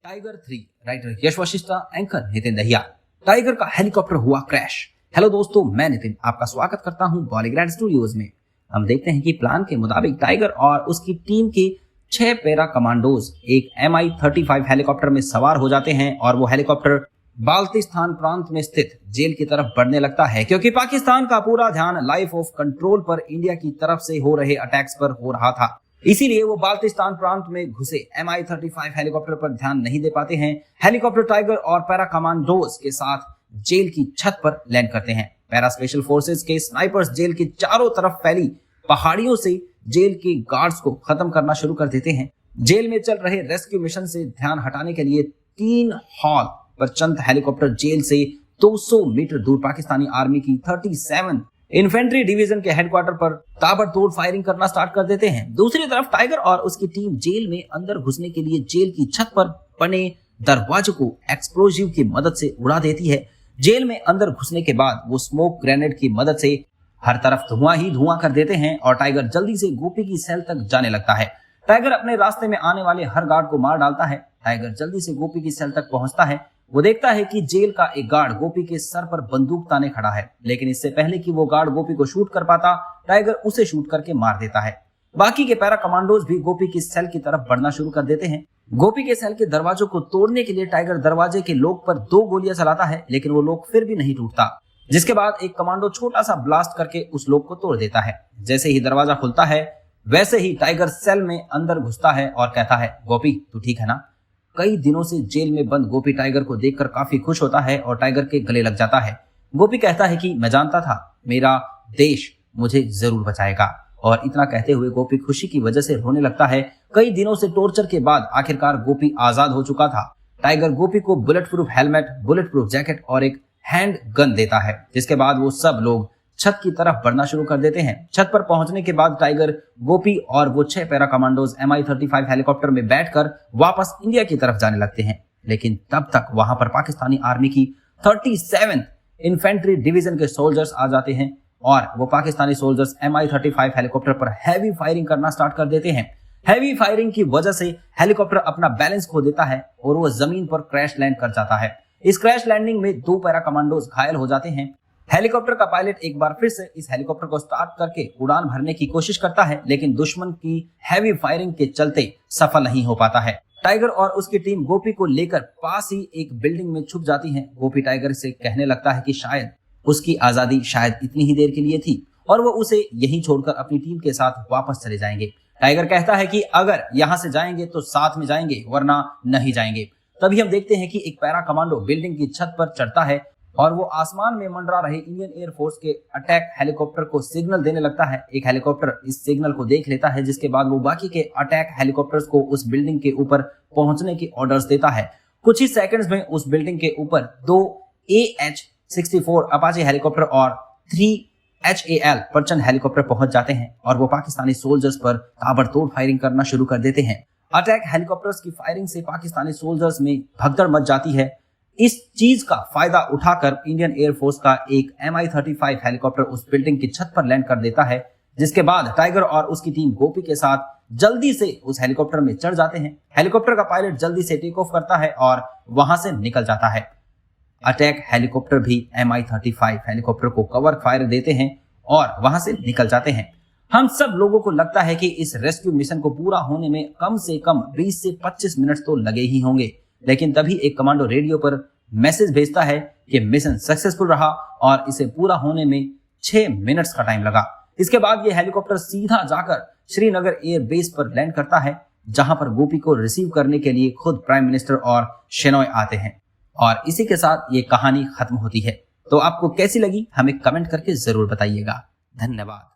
Tiger 3 writer यश Vashishtha, anchor Nitin Dahiya. Tiger का helicopter हुआ crash. Hello दोस्तों, मैं नितिन आपका स्वागत करता हूं बॉलीग्रैंड स्टूडियोज में। हम देखते हैं कि प्लान के मुताबिक टाइगर और उसकी टीम के 6 पैरा कमांडोज एक Mi-35 हेलीकॉप्टर में सवार हो जाते हैं और वो हेलीकॉप्टर बाल्टिस्तान प्रांत में स्थित जेल की तरफ बढ़ने लगता है, क्योंकि पाकिस्तान का पूरा ध्यान लाइफ ऑफ कंट्रोल पर इंडिया की तरफ से हो रहे अटैक्स पर हो रहा था। इसीलिए वो बाल्टिस्तान प्रांत में घुसे Mi-35 हेलीकॉप्टर पर ध्यान नहीं दे पाते हैं। हेलीकॉप्टर टाइगर और पैरा कमांडोज के साथ जेल की छत पर लैंड करते हैं। पैरा स्पेशल फोर्सेस के स्नाइपर्स जेल के चारों तरफ फैली पहाड़ियों से जेल के गार्ड्स को खत्म करना शुरू कर देते हैं। जेल में चल रहे रेस्क्यू मिशन से ध्यान हटाने के लिए 3 हॉल पर चंद हेलीकॉप्टर जेल से 200 मीटर दूर पाकिस्तानी आर्मी की 37 इन्फेंट्री डिवीजन के हेडक्वार्टर पर ताबड़तोड़ फायरिंग करना स्टार्ट कर देते हैं। दूसरी तरफ टाइगर और उसकी टीम जेल में अंदर घुसने के लिए जेल की छत पर बने दरवाजे को एक्सप्लोजिव की मदद से उड़ा देती है। जेल में अंदर घुसने के बाद वो स्मोक ग्रेनेड की मदद से हर तरफ धुआं ही धुआं कर देते हैं और टाइगर जल्दी से गोपी की सेल तक जाने लगता है। टाइगर अपने रास्ते में आने वाले हर गार्ड को मार डालता है। टाइगर जल्दी से गोपी की सेल तक पहुंचता है। वो देखता है कि जेल का एक गार्ड गोपी के सर पर बंदूक ताने खड़ा है, लेकिन इससे पहले कि वो गार्ड गोपी को शूट कर पाता, टाइगर उसे शूट करके मार देता है। बाकी के पैरा कमांडोज भी गोपी की सेल की तरफ बढ़ना शुरू कर देते हैं। गोपी के सेल के दरवाजों को तोड़ने के लिए टाइगर दरवाजे के लॉक पर 2 गोलियां चलाता है, लेकिन वो लॉक फिर भी नहीं टूटता, जिसके बाद एक कमांडो छोटा सा ब्लास्ट करके उस लॉक को तोड़ देता है। जैसे ही दरवाजा खुलता है वैसे ही टाइगर सेल में अंदर घुसता है और कहता है, गोपी तू ठीक है ना? कई दिनों से जेल में बंद गोपी टाइगर को देखकर काफी खुश होता है और टाइगर के गले लग जाता है। गोपी कहता है कि मैं जानता था मेरा देश मुझे जरूर बचाएगा, और इतना कहते हुए गोपी खुशी की वजह से रोने लगता है। कई दिनों से टॉर्चर के बाद आखिरकार गोपी आजाद हो चुका था। टाइगर गोपी को bullet proof helmet, bullet proof jacket और एक हैंड गन देता है, जिसके बाद वो सब लोग छत की तरफ बढ़ना शुरू कर देते हैं। छत पर पहुंचने के बाद टाइगर, गोपी और वो 6 पैरा कमांडोज Mi-35 हेलीकॉप्टर में बैठकर वापस इंडिया की तरफ जाने लगते हैं। लेकिन तब तक वहां पर पाकिस्तानी आर्मी की 37 इन्फेंट्री डिवीजन के सोल्जर्स आ जाते हैं और वो पाकिस्तानी सोल्जर्स Mi-35 हेलीकॉप्टर पर हैवी फायरिंग करना स्टार्ट कर देते हैं। हैवी फायरिंग की वजह से हेलीकॉप्टर अपना बैलेंस खो देता है और वो जमीन पर क्रैश लैंड कर जाता है। इस क्रैश लैंडिंग में 2 पैरा कमांडोज घायल हो जाते हैं। हेलीकॉप्टर का पायलट एक बार फिर से इस हेलीकॉप्टर को स्टार्ट करके उड़ान भरने की कोशिश करता है, लेकिन दुश्मन की हैवी फायरिंग के चलते सफल नहीं हो पाता है। टाइगर और उसकी टीम गोपी को लेकर पास ही एक बिल्डिंग में छुप जाती है। गोपी टाइगर से कहने लगता है कि शायद उसकी आजादी शायद इतनी ही देर के लिए थी और वो उसे यहीं छोड़कर अपनी टीम के साथ वापस चले जाएंगे। टाइगर कहता है कि अगर यहाँ से जाएंगे तो साथ में जाएंगे, वरना नहीं जाएंगे। तभी हम देखते हैं कि एक पैरा कमांडो बिल्डिंग की छत पर चढ़ता है और वो आसमान में मंडरा रहे इंडियन एयरफोर्स के अटैक हेलीकॉप्टर को सिग्नल देने लगता है। एक हेलीकॉप्टर इस सिग्नल को देख लेता है, जिसके बाद वो बाकी के अटैक हेलीकॉप्टर्स को उस बिल्डिंग के ऊपर पहुंचने की ऑर्डर्स देता है। कुछ ही सेकंड्स में उस बिल्डिंग के ऊपर 2 AH-64 अपाचे हेलीकॉप्टर और 3 HAL परचन हेलीकॉप्टर पहुंच जाते हैं और वो पाकिस्तानी सोल्जर्स पर ताबड़तोड़ फायरिंग करना शुरू कर देते हैं। अटैक हेलीकॉप्टर्स की फायरिंग से पाकिस्तानी सोल्जर्स में भगदड़ मच जाती है। इस चीज का फायदा उठाकर इंडियन एयरफोर्स का एक Mi-35 हेलीकॉप्टर उस बिल्डिंग की छत पर लैंड कर देता है, जिसके बाद टाइगर और उसकी टीम गोपी के साथ जल्दी से उस हेलीकॉप्टर में चढ़ जाते हैं। हेलीकॉप्टर का पायलट जल्दी से टेक ऑफ करता है और वहां से निकल जाता है। अटैक हेलीकॉप्टर भी Mi-35 हेलीकॉप्टर को कवर फायर देते हैं और वहां से निकल जाते हैं। हम सब लोगों को लगता है कि इस रेस्क्यू मिशन को पूरा होने में कम से कम 20 से 25 मिनट तो लगे ही होंगे, लेकिन तभी एक कमांडो रेडियो पर मैसेज भेजता है कि मिशन सक्सेसफुल रहा और इसे पूरा होने में 6 मिनट्स का टाइम लगा। इसके बाद ये हेलीकॉप्टर सीधा जाकर श्रीनगर एयर बेस पर लैंड करता है, जहां पर गोपी को रिसीव करने के लिए खुद प्राइम मिनिस्टर और शेनॉय आते हैं। और इसी के साथ ये कहानी खत्म होती है। तो आपको कैसी लगी हमें कमेंट करके जरूर बताइएगा। धन्यवाद।